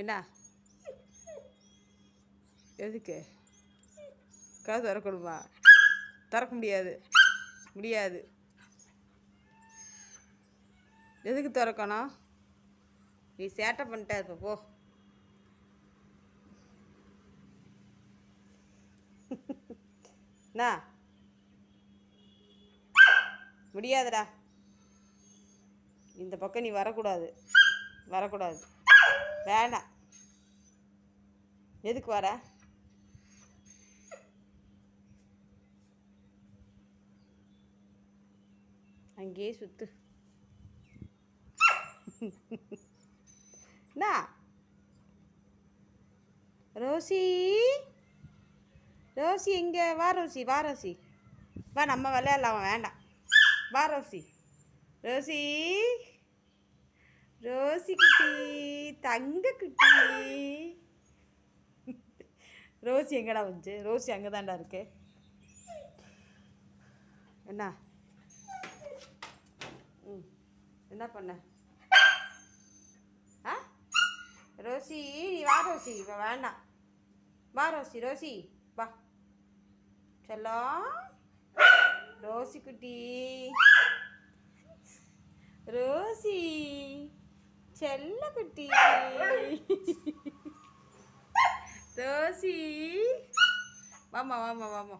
என்ன எதுக்கு கதை திறக்கணுமா? திறக்க முடியாது முடியாது. எதுக்கு திறக்கணும்? நீ சேட்டை பண்ணிட்ட இப்போ போ. என்ன முடியாதுடா. இந்த பக்கம் நீ வரக்கூடாது வரக்கூடாது. வேண்டாம். எதுக்கு வர? அங்கேயே சுத்து. என்ன ரோசி ரோசி எங்கே? வா ரோசி வா ரோசி வா, நம்ம விளையாடலாம். வேண்டாம் வா ரோசி. ரோசி ரோசி குட்டி தங்க குட்டி. ரோசி எங்கடா வந்துச்சு? ரோசி அங்கே தான்டா இருக்கு. என்ன என்ன பண்ண? ஆ ரோசி நீ வா ரோசி. இப்போ வேண்டாம். வா ரோசி. ரோசி வா செல்லம். ரோசி குட்டி ரோசி செல்ல குட்டி. ரோசி வாமா வாமா வாமா.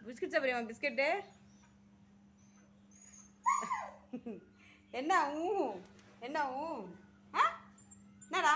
பிஸ்கட் சாப்பிடுமா? பிஸ்கட்டு என்ன என்ன ஆ என்னடா